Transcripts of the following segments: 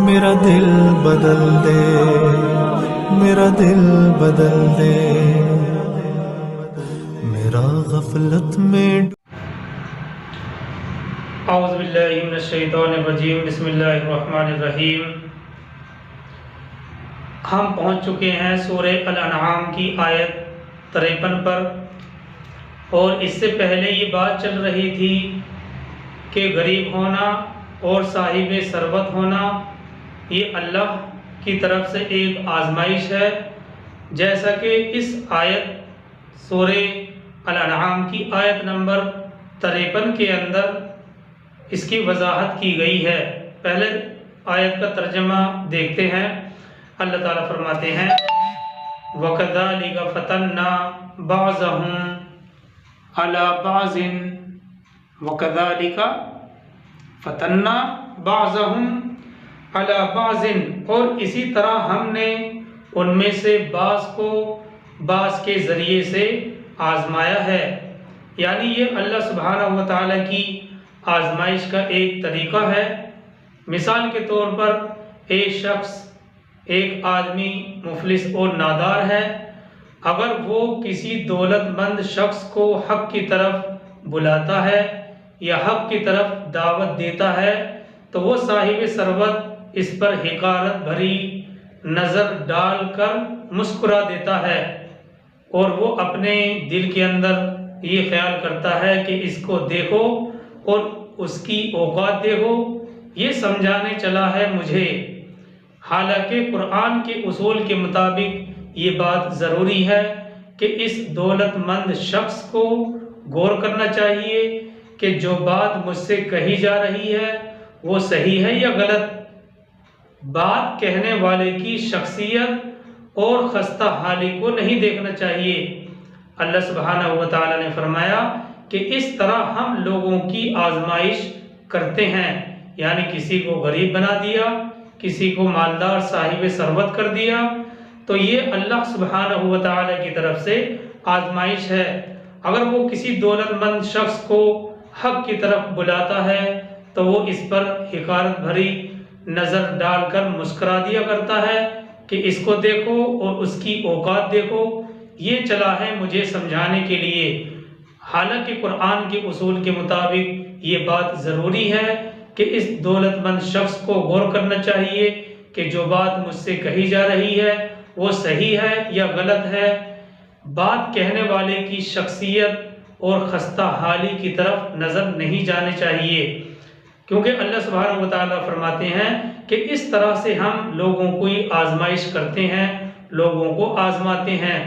میرا دل بدل دے، میرا دل بدل دے، میرا غفلت میں اعوذ باللہ من الشیطان الرجیم، بسم اللہ الرحمن الرحیم۔ ہم پہنچ چکے ہیں سورہ الانعام کی آیت 53 پر، اور اس سے پہلے یہ بات چل رہی تھی کہ غریب ہونا اور صاحب ثروت ہونا یہ اللہ کی طرف سے ایک آزمائش ہے، جیسا کہ اس آیت سورہ الانعام کی آیت نمبر 53 کے اندر اس کی وضاحت کی گئی ہے۔ پہلے آیت کا ترجمہ دیکھتے ہیں۔ اللہ تعالیٰ فرماتے ہیں وَكَذَلِكَ فَتَنَّا بَعْضَهُمْ عَلَى بَعْضٍ وَكَذَلِكَ فَتَنَّا بَعْضَهُمْ عَلَى بَعْضٍ، اور اسی طرح ہم نے ان میں سے بعض کو بعض کے ذریعے سے آزمایا ہے۔ یعنی یہ اللہ سبحانہ و تعالیٰ کی آزمائش کا ایک طریقہ ہے۔ مثال کے طور پر ایک شخص، ایک آدمی مفلس اور نادار ہے، اگر وہ کسی دولت مند شخص کو حق کی طرف بلاتا ہے یا حق کی طرف دعوت دیتا ہے تو وہ صاحب ثروت اس پر حقارت بھری نظر ڈال کر مسکرا دیتا ہے، اور وہ اپنے دل کے اندر یہ خیال کرتا ہے کہ اس کو دیکھو اور اس کی اوقات دیکھو، یہ سمجھانے چلا ہے مجھے۔ حالانکہ قرآن کے اصول کے مطابق یہ بات ضروری ہے کہ اس دولت مند شخص کو غور کرنا چاہیے کہ جو بات مجھ سے کہی جا رہی ہے وہ صحیح ہے یا غلط۔ بات کہنے والے کی شخصیت اور خستہ حالی کو نہیں دیکھنا چاہیے۔ اللہ سبحانہ و تعالیٰ نے فرمایا کہ اس طرح ہم لوگوں کی آزمائش کرتے ہیں، یعنی کسی کو غریب بنا دیا، کسی کو مالدار صاحب ثروت کر دیا، تو یہ اللہ سبحانہ و تعالیٰ کی طرف سے آزمائش ہے۔ اگر وہ کسی دولت مند شخص کو حق کی طرف بلاتا ہے تو وہ اس پر حقارت بھری نظر ڈال کر مسکرا دیا کرتا ہے کہ اس کو دیکھو اور اس کی اوقات دیکھو، یہ چلا ہے مجھے سمجھانے کے لیے۔ حالانکہ قرآن کے اصول کے مطابق یہ بات ضروری ہے کہ اس دولت مند شخص کو غور کرنا چاہیے کہ جو بات مجھ سے کہی جا رہی ہے وہ صحیح ہے یا غلط ہے۔ بات کہنے والے کی شخصیت اور خستہ حالی کی طرف نظر نہیں جانے چاہیے، کیونکہ اللہ سبحانہ و تعالیٰ فرماتے ہیں کہ اس طرح سے ہم لوگوں کو آزمائش کرتے ہیں، لوگوں کو آزماتے ہیں۔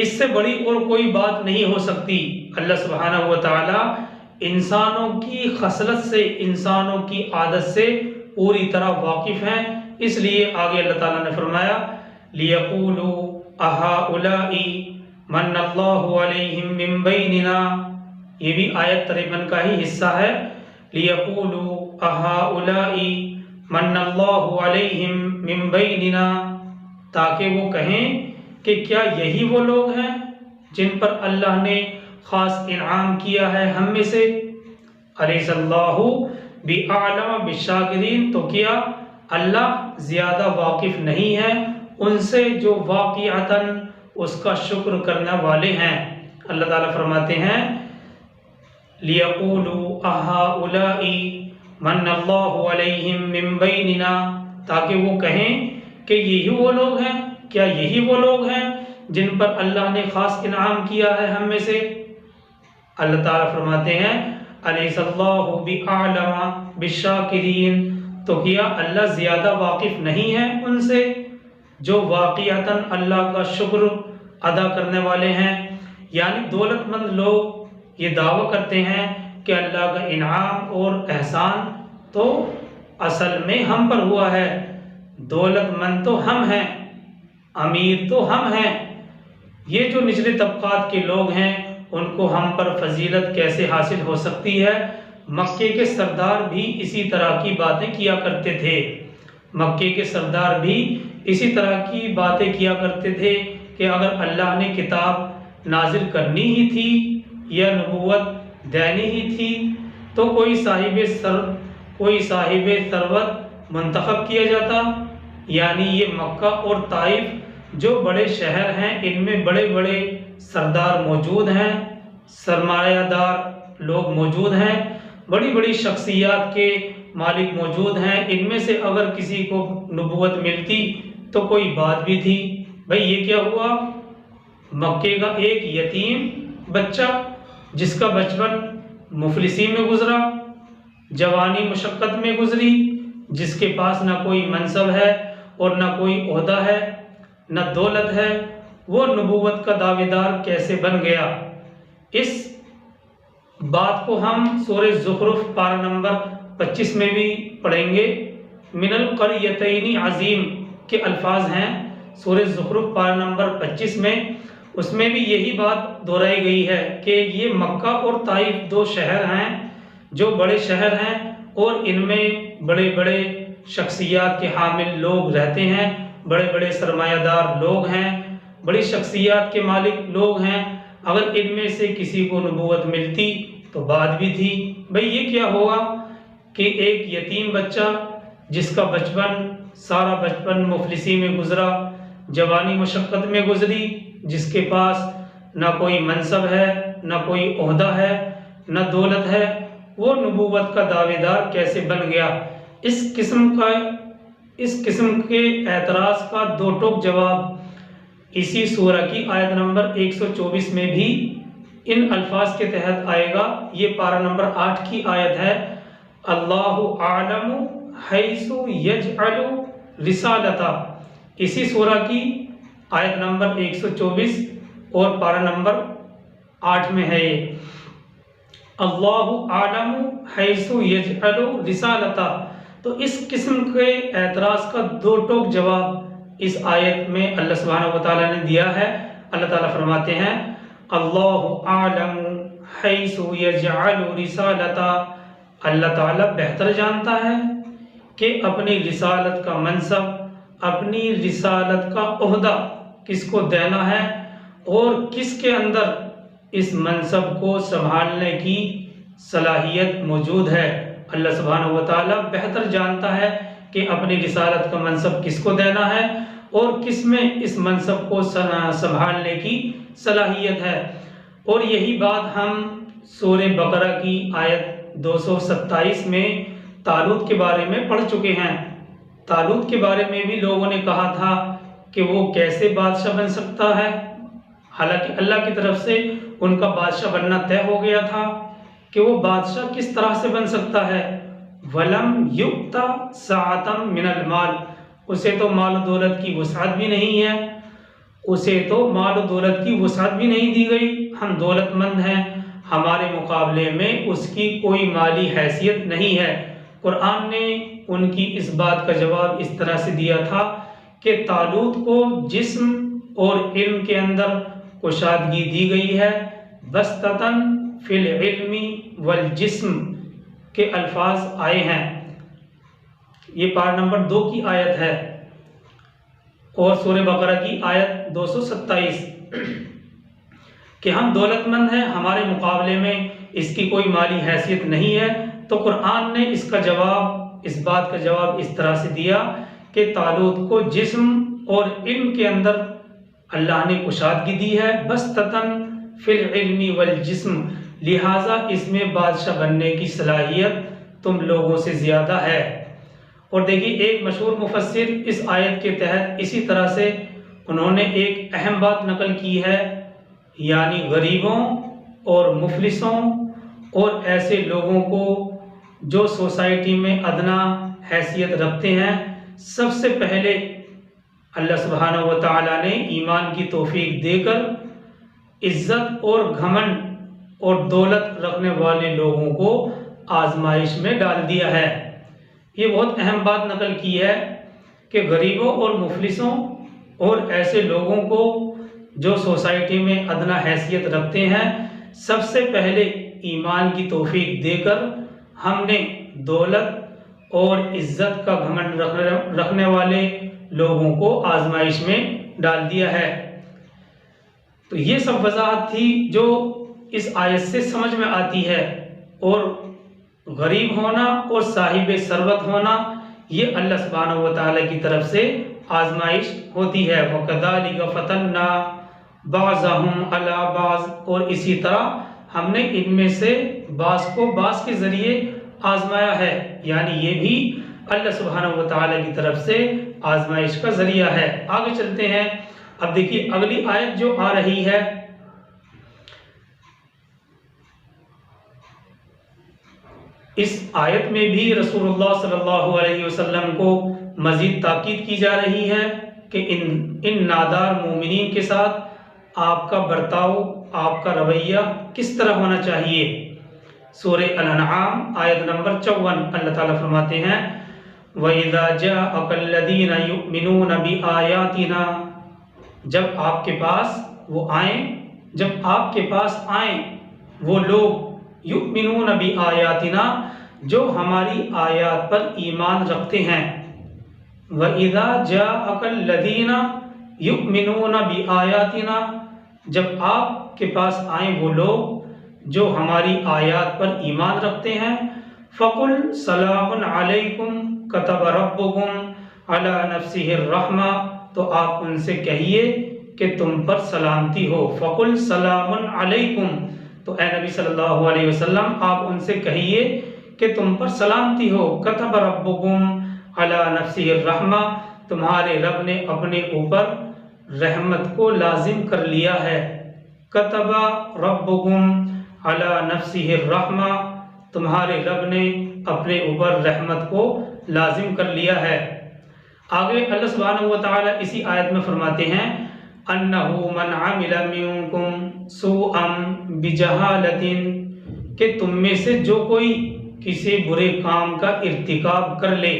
اس سے بڑی اور کوئی بات نہیں ہو سکتی۔ اللہ سبحانہ و تعالیٰ انسانوں کی خصلت سے، انسانوں کی عادت سے پوری طرح واقف ہیں، اس لیے آگے اللہ تعالیٰ نے فرمایا لِيَقُولُوا أَهَؤُلَاءِ مَنَّ اللَّهُ عَلَيْهِمْ مِنْ بَيْنِنَا، یہ بھی آیت 53 کا ہی حصہ ہے۔ لِيَقُولُوا أَهَؤُلَاءِ مَنَّ اللَّهُ عَلَيْهِمْ مِنْ بَيْنِنَا، تاکہ وہ کہیں کہ کیا یہی وہ لوگ ہیں جن پر اللہ نے خاص انعام کیا ہے ہم میں سے؟ أَلَيْسَ اللَّهُ بِأَعْلَمَ بِالشَّاكِرِينَ، تو کیا اللہ زیادہ واقف نہیں ہے ان سے جو واقعتاً اس کا شکر کرنے والے ہیں؟ اللہ تعالیٰ فرماتے ہیں لِيَقُولُوا أَهَؤُلَاءِ مَنَّ اللَّهُ عَلَيْهِمْ مِنْ بَيْنِنَا، تاکہ وہ کہیں کہ یہی وہ لوگ ہیں، کیا یہی وہ لوگ ہیں جن پر اللہ نے خاص انعام کیا ہے ہم میں سے؟ اللہ تعالیٰ فرماتے ہیں أَلَيْسَ اللَّهُ بِأَعْلَمَ بِالشَّاكِرِينَ، تو کیا اللہ زیادہ واقف نہیں ہے ان سے جو واقعتاً اللہ کا شکر ادا کرنے والے ہیں؟ یعنی دولت مند لوگ یہ دعویٰ کرتے ہیں کہ اللہ کا انعام اور احسان تو اصل میں ہم پر ہوا ہے، دولت مند تو ہم ہیں، امیر تو ہم ہیں، یہ جو نچلے طبقات کے لوگ ہیں ان کو ہم پر فضیلت کیسے حاصل ہو سکتی ہے؟ مکے کے سردار بھی اسی طرح کی باتیں کیا کرتے تھے، مکے کے سردار بھی اسی طرح کی باتیں کیا کرتے تھے کہ اگر اللہ نے کتاب نازل کرنی ہی تھی یا نبوت دینی ہی تھی تو کوئی صاحب کوئی صاحب ثروت منتخب کیا جاتا؟ یعنی یہ مکہ اور طائف جو بڑے شہر ہیں، ان میں بڑے بڑے سردار موجود ہیں، سرمایہ دار لوگ موجود ہیں، بڑی بڑی شخصیات کے مالک موجود ہیں، ان میں سے اگر کسی کو نبوت ملتی تو کوئی بات بھی تھی۔ بھئی یہ کیا ہوا؟ مکے کا ایک یتیم بچہ جس کا بچپن مفلسی میں گزرا، جوانی مشقت میں گزری، جس کے پاس نہ کوئی منصب ہے اور نہ کوئی عہدہ ہے، نہ دولت ہے، وہ نبوت کا دعویٰ دار کیسے بن گیا؟ اس بات کو ہم سورہ زخرف پارہ نمبر 25 میں بھی پڑھیں گے۔ من القریتین عظیم کے الفاظ ہیں سورہ زخرف پارہ نمبر 25 میں، اس میں بھی یہی بات دہرائی گئی ہے کہ یہ مکہ اور طائف دو شہر ہیں جو بڑے شہر ہیں، اور ان میں بڑے بڑے شخصیات کے حامل لوگ رہتے ہیں، بڑے بڑے سرمایہ دار لوگ ہیں، بڑی شخصیات کے مالک لوگ ہیں۔ اگر ان میں سے کسی کو نبوت ملتی تو بات بھی تھی۔ بھئی یہ کیا ہوگا کہ ایک یتیم بچہ جس کا بچپن سارا بچپن مفلسی میں گزرا، جوانی مشقت میں گزری، جس کے پاس نہ کوئی منصب ہے، نہ کوئی عہدہ ہے، نہ دولت ہے، وہ نبوت کا دعویٰ دار کیسے بن گیا؟ اس قسم کے اعتراض کا دو ٹوک جواب اسی سورہ کی آیت نمبر 124 میں بھی ان الفاظ کے تحت آئے گا۔ یہ پارہ نمبر 8 کی آیت ہے، اللہ اعلم حیث یجعل رسالتہ۔ اسی سورہ کی آیت نمبر 124 اور پارہ نمبر 8 میں ہے یہ، اللہ اعلم حیث یجعل رسالتہ۔ تو اس قسم کے اعتراض کا دو ٹوک جواب اس آیت میں اللہ سبحانہ و تعالیٰ نے دیا ہے۔ اللہ تعالیٰ فرماتے ہیں اللہ اعلم حیث یجعل رسالتہ، اللہ تعالیٰ بہتر جانتا ہے کہ اپنی رسالت کا منصب، اپنی رسالت کا عہدہ کس کو دینا ہے اور کس کے اندر اس منصب کو سنبھالنے کی صلاحیت موجود ہے۔ اللہ سبحانہ و تعالیٰ بہتر جانتا ہے کہ اپنی رسالت کا منصب کس کو دینا ہے اور کس میں اس منصب کو سنبھالنے کی صلاحیت ہے۔ اور یہی بات ہم سورہ بقرہ کی آیت 227 میں طالوت کے بارے میں پڑھ چکے ہیں۔ طالوت کے بارے میں بھی لوگوں نے کہا تھا کہ وہ کیسے بادشاہ بن سکتا ہے، حالانکہ اللہ کی طرف سے ان کا بادشاہ بننا طے ہو گیا تھا کہ وہ بادشاہ کس طرح سے بن سکتا ہے۔ وَلَمْ يُؤْتَ سَعَةً مِّنَ الْمَالِ، اسے تو مال و دولت کی وسعت بھی نہیں ہے، اسے تو مال و دولت کی وسعت بھی نہیں دی گئی۔ ہم دولت مند ہیں، ہمارے مقابلے میں اس کی کوئی مالی حیثیت نہیں ہے۔ قرآن نے ان کی اس بات کا جواب اس طرح سے دیا تھا کہ طالوت کو جسم اور علم کے اندر کشادگی دی گئی ہے، بسطتاً فی العلم والجسم کے الفاظ آئے ہیں۔ یہ پارہ نمبر 2 کی آیت ہے اور سورہ بقرہ کی آیت 227 کہ ہم دولت مند ہیں، ہمارے مقابلے میں اس کی کوئی مالی حیثیت نہیں ہے۔ تو قرآن نے اس کا جواب، اس بات کا جواب اس طرح سے دیا کہ طالوت کو جسم اور علم کے اندر اللہ نے کشادگی دی ہے، بسطتاً فی العلم والجسم، لہٰذا اس میں بادشاہ بننے کی صلاحیت تم لوگوں سے زیادہ ہے۔ اور دیکھیے ایک مشہور مفسر اس آیت کے تحت اسی طرح سے انہوں نے ایک اہم بات نقل کی ہے، یعنی غریبوں اور مفلسوں اور ایسے لوگوں کو جو سوسائٹی میں ادنا حیثیت رکھتے ہیں، سب سے پہلے اللہ سبحانہ و تعالیٰ نے ایمان کی توفیق دے کر عزت اور گھمنڈ اور دولت رکھنے والے لوگوں کو آزمائش میں ڈال دیا ہے۔ یہ بہت اہم بات نقل کی ہے کہ غریبوں اور مفلسوں اور ایسے لوگوں کو جو سوسائٹی میں ادنا حیثیت رکھتے ہیں، سب سے پہلے ایمان کی توفیق دے کر ہم نے دولت اور عزت کا گھمنڈ رکھنے والے لوگوں کو آزمائش میں ڈال دیا ہے۔ تو یہ سب وضاحت تھی جو اس آیت سے سمجھ میں آتی ہے، اور غریب ہونا اور صاحب ثروت ہونا یہ اللہ سبحانہ و تعالیٰ کی طرف سے آزمائش ہوتی ہے۔ وَكَذَلِكَ فَتَنَّا بَعْضَهُمْ عَلَى بَعْضٍ، اور اسی طرح ہم نے ان میں سے بعض کو بعض کے ذریعے آزمایا ہے، یعنی یہ بھی اللہ سبحانہ و تعالیٰ کی طرف سے آزمائش کا ذریعہ ہے۔ آگے چلتے ہیں۔ اب دیکھیے اگلی آیت جو آ رہی ہے، اس آیت میں بھی رسول اللہ صلی اللہ علیہ وسلم کو مزید تاکید کی جا رہی ہے کہ ان نادار مومنین کے ساتھ آپ کا برتاؤ، آپ کا رویہ کس طرح ہونا چاہیے۔ سورہ الانعام آیت نمبر 54 اللہ تعالیٰ فرماتے ہیں وَإِذَا جَاءَكَ الَّذِينَ يُؤْمِنُونَ بِآيَاتِنَا، جب آپ کے پاس وہ آئیں وہ لوگ یؤمنون بآیاتنا جو ہماری آیات پر ایمان رکھتے ہیں۔ وَإِذَا جَاءَكَ الَّذِينَ يُؤْمِنُونَ بِآيَاتِنَا، جب آپ کے پاس آئیں وہ لوگ جو ہماری آیات پر ایمان رکھتے ہیں، فَقُلْ سَلَامٌ عَلَيْكُمْ كَتَبَ رَبُّكُمْ عَلَى نَفْسِهِ الرَّحْمَةِ، تو آپ ان سے کہیے کہ تم پر سلامتی ہو۔ فَقُلْ سَلَامٌ عَلَيْكُمْ، تو اے نبی صلی اللہ علیہ وسلم آپ ان سے کہیے کہ تم پر سلامتی ہو۔ كَتَبَ رَبُّكُمْ عَلَى نَفْسِهِ الرَّحْمَةِ، تمہارے رب نے اپنے اوپر رحمت کو لازم کر لیا ہے۔ كَتَبَ رَبُّكُمْ عَلَى نَفْسِهِ الرَّحْمَةِ، تمہارے رب نے اپنے اوپر رحمت کو لازم کر لیا ہے۔ آگے اللہ سبحانہ و تعالیٰ اسی آیت میں فرماتے ہیں أَنَّهُ مَنْ عَمِلَ مِنْكُمْ سُوءًا بِجَهَالَةٍ، کہ تم میں سے جو کوئی کسی برے کام کا ارتکاب کر لے،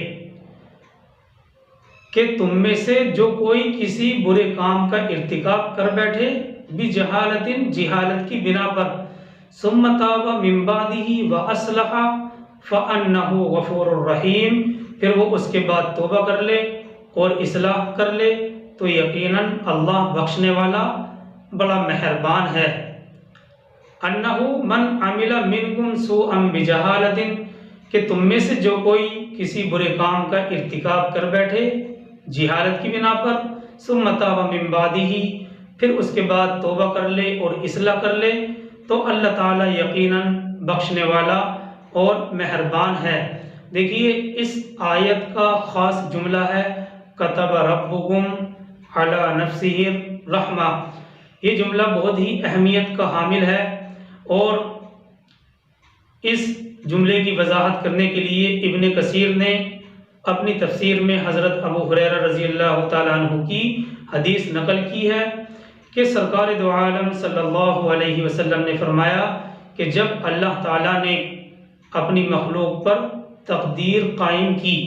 کہ تم میں سے جو کوئی کسی برے کام کا ارتکاب کر بیٹھے، بِجَهَالَةٍ، جہالت کی بنا پر، ثُمَّ تَابَ مِن بَعْدِهِ وَأَصْلَحَ فَأَنَّهُ غَفُورٌ رَحِيمٌ، پھر وہ اس کے بعد توبہ کر لے اور اصلاح کر لے تو یقیناً اللہ بخشنے والا بڑا مہربان ہے۔ انہو من عمل منکم سوءا بجہالۃ، کہ تم میں سے جو کوئی کسی برے کام کا ارتکاب کر بیٹھے جہالت کی بنا پر، ثم تاب من بعدہ، پھر اس کے بعد توبہ کر لے اور اصلاح کر لے تو اللہ تعالیٰ یقیناً بخشنے والا اور مہربان ہے۔ دیکھیے اس آیت کا خاص جملہ ہے کتب ربکم علی نفسہ الرحمہ، یہ جملہ بہت ہی اہمیت کا حامل ہے، اور اس جملے کی وضاحت کرنے کے لیے ابن کثیر نے اپنی تفسیر میں حضرت ابو ہریرہ رضی اللہ تعالیٰ عنہ کی حدیث نقل کی ہے کہ سرکار دو عالم صلی اللہ علیہ وسلم نے فرمایا کہ جب اللہ تعالیٰ نے اپنی مخلوق پر تقدیر قائم کی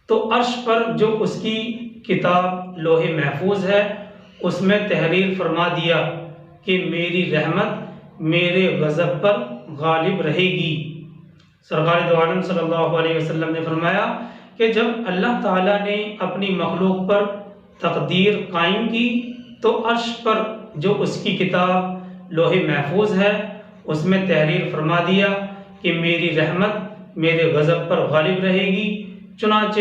تو عرش پر جو اس کی کتاب لوح محفوظ ہے اس میں تحریر فرما دیا کہ میری رحمت میرے غضب پر غالب رہے گی۔ سرکار دو عالم صلی اللہ علیہ وسلم نے فرمایا کہ جب اللہ تعالیٰ نے اپنی مخلوق پر تقدیر قائم کی تو عرش پر جو اس کی کتاب لوح محفوظ ہے اس میں تحریر فرما دیا کہ میری رحمت میرے غضب پر غالب رہے گی۔ چنانچہ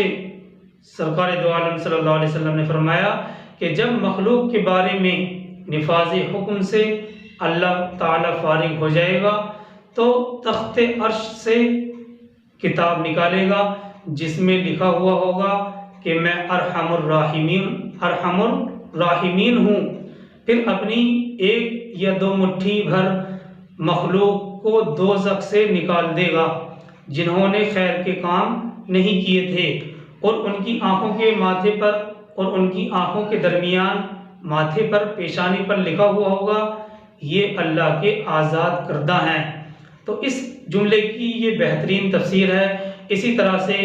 سرکار دو عالم صلی اللہ علیہ وسلم نے فرمایا کہ جب مخلوق کے بارے میں نفاذ حکم سے اللہ تعالیٰ فارغ ہو جائے گا تو تخت عرش سے کتاب نکالے گا جس میں لکھا ہوا ہوگا کہ میں ارحم الراحمین ہوں، پھر اپنی ایک یا دو مٹھی بھر مخلوق کو دوزخ سے نکال دے گا جنہوں نے خیر کے کام نہیں کیے تھے، اور ان کی آنکھوں کے ماتھے پر اور ان کی آنکھوں کے درمیان ماتھے پر پیشانی پر لکھا ہوا ہوگا یہ اللہ کے آزاد کردہ ہیں۔ تو اس جملے کی یہ بہترین تفسیر ہے۔ اسی طرح سے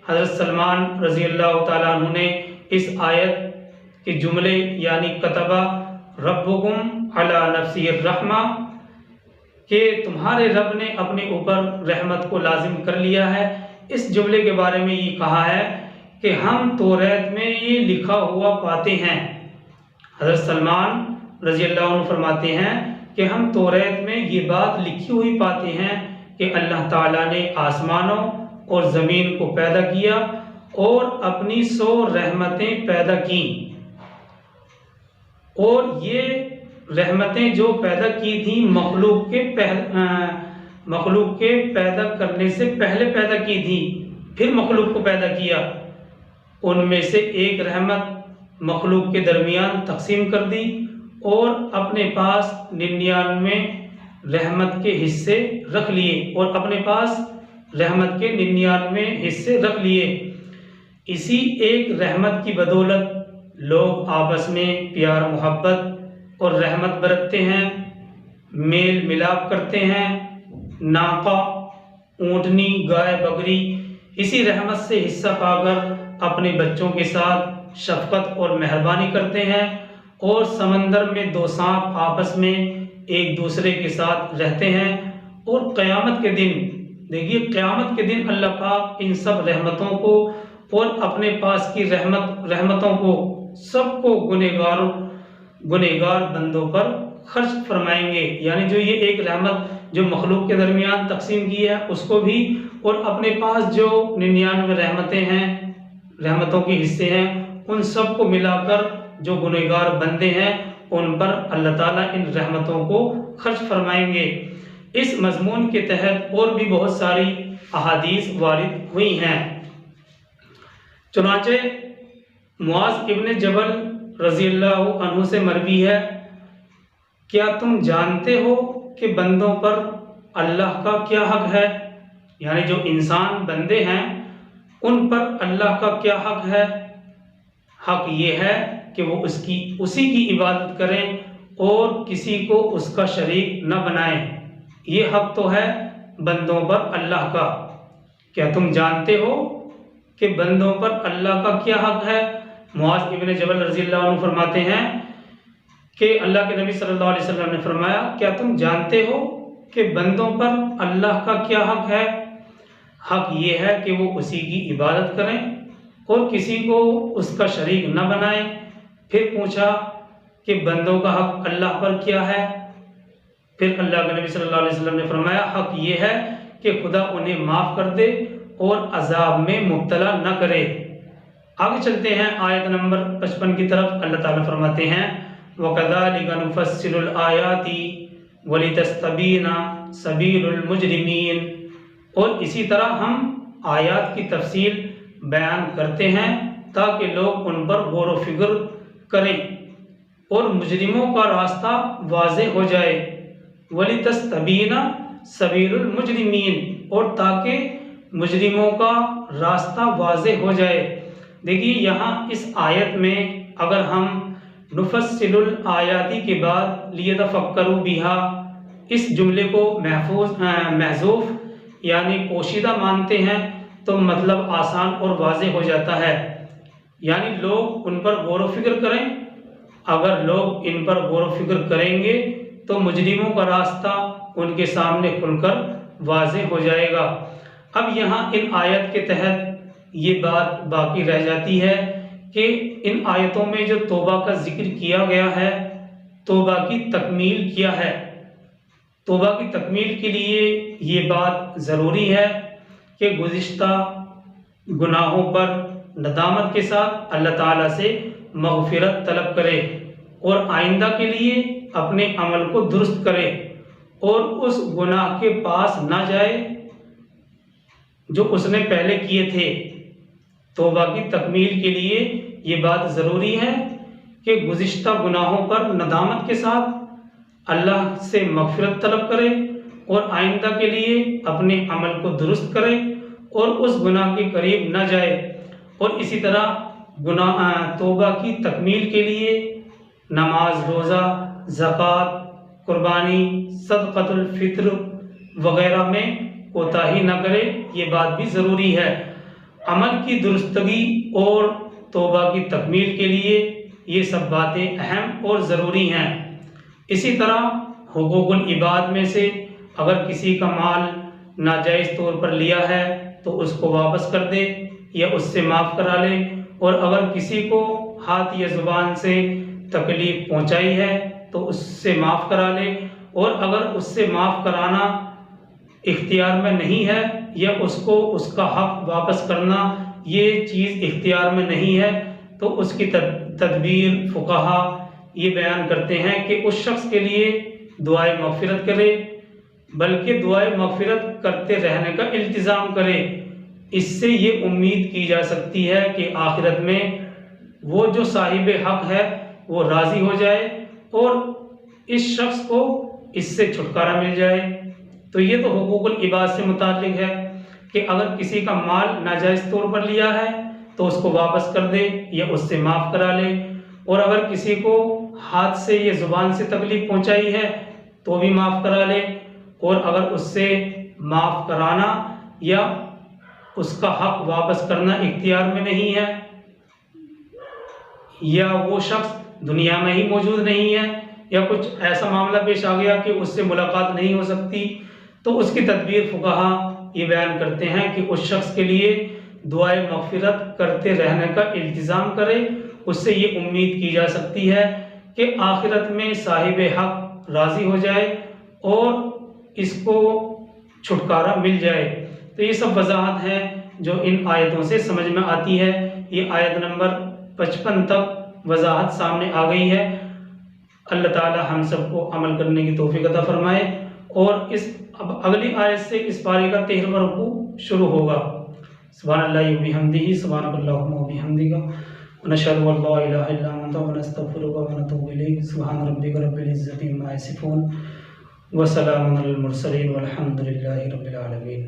حضرت سلمان رضی اللہ تعالیٰ عنہ نے اس آیت کے جملے یعنی کتبہ ربکم علی نفسہ الرحمہ کہ تمہارے رب نے اپنے اوپر رحمت کو لازم کر لیا ہے، اس جملے کے بارے میں یہ کہا ہے کہ ہم توریت میں یہ لکھا ہوا پاتے ہیں۔ حضرت سلمان رضی اللہ عنہ فرماتے ہیں کہ ہم توریت میں یہ بات لکھی ہوئی پاتے ہیں کہ کہ اللہ تعالیٰ نے آسمانوں اور زمین کو پیدا کیا اور اپنی 100 رحمتیں پیدا کیں، اور یہ رحمتیں جو پیدا کی تھیں مخلوق کے پیدا کرنے سے پہلے پیدا کی تھیں، پھر مخلوق کو پیدا کیا۔ ان میں سے ایک رحمت مخلوق کے درمیان تقسیم کر دی اور اپنے پاس 99 رحمت کے حصے رکھ لیے رکھ لیے۔ اسی ایک رحمت کی بدولت لوگ آپس میں پیار محبت اور رحمت برتتے ہیں، میل ملاپ کرتے ہیں۔ ناقہ، اونٹنی، گائے، بکری اسی رحمت سے حصہ پا کر اپنے بچوں کے ساتھ شفقت اور مہربانی کرتے ہیں، اور سمندر میں 2 سانپ آپس میں ایک دوسرے کے ساتھ رہتے ہیں۔ اور قیامت کے دن، دیکھیے قیامت کے دن اللہ پاک ان سب رحمتوں کو اور اپنے پاس کی رحمتوں کو سب کو گنہگار بندوں پر خرچ فرمائیں گے۔ یعنی جو یہ ایک رحمت جو مخلوق کے درمیان تقسیم کی ہے اس کو بھی، اور اپنے پاس جو 99 رحمتیں ہیں، رحمتوں کے حصے ہیں، ان سب کو ملا کر جو گنہگار بندے ہیں ان پر اللہ تعالیٰ ان رحمتوں کو خرچ فرمائیں گے۔ اس مضمون کے تحت اور بھی بہت ساری احادیث وارد ہوئی ہیں۔ چنانچہ معاذ ابن جبل رضی اللہ عنہ سے مروی ہے، کیا تم جانتے ہو کہ بندوں پر اللہ کا کیا حق ہے؟ یعنی جو انسان بندے ہیں ان پر اللہ کا کیا حق ہے؟ حق یہ ہے کہ وہ اسی کی عبادت کریں اور کسی کو اس کا شریک نہ بنائیں۔ یہ حق تو ہے بندوں پر اللہ کا۔ کیا تم جانتے ہو کہ بندوں پر اللہ کا کیا حق ہے؟ معاذ ابن جبل رضی اللہ عنہ فرماتے ہیں کہ اللہ کے نبی صلی اللہ علیہ وسلم نے فرمایا، کیا تم جانتے ہو کہ بندوں پر اللہ کا کیا حق ہے؟ حق یہ ہے کہ وہ اسی کی عبادت کریں اور کسی کو اس کا شریک نہ بنائیں۔ پھر پوچھا کہ بندوں کا حق اللہ پر کیا ہے؟ پھر اللہ کے نبی صلی اللہ علیہ وسلم نے فرمایا، حق یہ ہے کہ خدا انہیں معاف کر دے اور عذاب میں مبتلا نہ کرے۔ آگے چلتے ہیں آیت نمبر 55 کی طرف۔ اللہ تعالیٰ فرماتے ہیں، وَكَذَلِكَ نُفَصِّلُ الْآيَاتِ وَلِتَسْتَبِينَ سَبِيلُ الْمُجْرِمِينَ، اور اسی طرح ہم آیات کی تفصیل بیان کرتے ہیں تاکہ لوگ ان پر غور و فکر کریں اور مجرموں کا راستہ واضح ہو جائے۔ وَلِتَسْتَبِينَ سَبِيلُ الْمُجْرِمِينَ، اور تاکہ مجرموں کا راستہ واضح ہو جائے۔ دیکھیے یہاں اس آیت میں اگر ہم نفصل الآیاتی کے بعد لیتفکروا بہا اس جملے کو محذوف یعنی پوشیدہ مانتے ہیں تو مطلب آسان اور واضح ہو جاتا ہے، یعنی لوگ ان پر غور و فکر کریں۔ اگر لوگ ان پر غور و فکر کریں گے تو مجرموں کا راستہ ان کے سامنے کھل کر واضح ہو جائے گا۔ اب یہاں ان آیت کے تحت یہ بات باقی رہ جاتی ہے کہ ان آیتوں میں جو توبہ کا ذکر کیا گیا ہے، توبہ کی تکمیل کیا ہے۔ توبہ کی تکمیل کے لیے یہ بات ضروری ہے کہ گزشتہ گناہوں پر ندامت کے ساتھ اللہ تعالیٰ سے مغفرت طلب کرے اور آئندہ کے لیے اپنے عمل کو درست کرے اور اس گناہ کے پاس نہ جائے جو اس نے پہلے کیے تھے۔ توبہ کی تکمیل کے لیے یہ بات ضروری ہے کہ گزشتہ گناہوں پر ندامت کے ساتھ اللہ سے مغفرت طلب کرے اور آئندہ کے لیے اپنے عمل کو درست کرے اور اس گناہ کے قریب نہ جائے۔ اور اسی طرح توبہ کی تکمیل کے لیے نماز، روزہ، زکوٰۃ، قربانی، صدقۃ الفطر وغیرہ میں کوتاہی نہ کرے، یہ بات بھی ضروری ہے۔ عمل کی درستگی اور توبہ کی تکمیل کے لیے یہ سب باتیں اہم اور ضروری ہیں۔ اسی طرح حقوق العباد میں سے اگر کسی کا مال ناجائز طور پر لیا ہے تو اس کو واپس کر دے یا اس سے معاف کرا لے، اور اگر کسی کو ہاتھ یا زبان سے تکلیف پہنچائی ہے تو اس سے معاف کرا لے، اور اگر اس سے معاف کرانا اختیار میں نہیں ہے یا اس کو اس کا حق واپس کرنا یہ چیز اختیار میں نہیں ہے، تو اس کی تدبیر فقہا یہ بیان کرتے ہیں کہ اس شخص کے لیے دعائے مغفرت کرے، بلکہ دعائے مغفرت کرتے رہنے کا التزام کرے۔ اس سے یہ امید کی جا سکتی ہے کہ آخرت میں وہ جو صاحب حق ہے وہ راضی ہو جائے اور اس شخص کو اس سے چھٹکارا مل جائے۔ تو یہ تو حقوق العباد سے متعلق ہے کہ اگر کسی کا مال ناجائز طور پر لیا ہے تو اس کو واپس کر دے یا اس سے معاف کرا لے، اور اگر کسی کو ہاتھ سے یا زبان سے تکلیف پہنچائی ہے تو بھی معاف کرا لے، اور اگر اس سے معاف کرانا یا اس کا حق واپس کرنا اختیار میں نہیں ہے یا وہ شخص دنیا میں ہی موجود نہیں ہے یا کچھ ایسا معاملہ پیش آ گیا کہ اس سے ملاقات نہیں ہو سکتی، تو اس کی تدبیر فقہا یہ بیان کرتے ہیں کہ اس شخص کے لیے دعائے مغفرت کرتے رہنے کا التزام کرے۔ اس سے یہ امید کی جا سکتی ہے کہ آخرت میں صاحب حق راضی ہو جائے اور اس کو چھٹکارا مل جائے۔ تو یہ سب وضاحت ہے جو ان آیتوں سے سمجھ میں آتی ہے۔ یہ آیت نمبر 55 تک وضاحت سامنے آ گئی ہے۔ اللہ تعالی ہم سب کو عمل کرنے کی توفیق عطا فرمائے، اور اب اگلی آیت سے اس پارے کا 13واں رکوع شروع ہوگا۔ سبحان اللہ و بحمدہ، سبحانک اللہم و بحمدک، ونشہد ان لا الہ الا انت، ونستغفرک ونتوب الیک۔ سبحان ربک رب العزۃ عما یصفون، وسلام علی المرسلین، والحمد للہ رب العالمین۔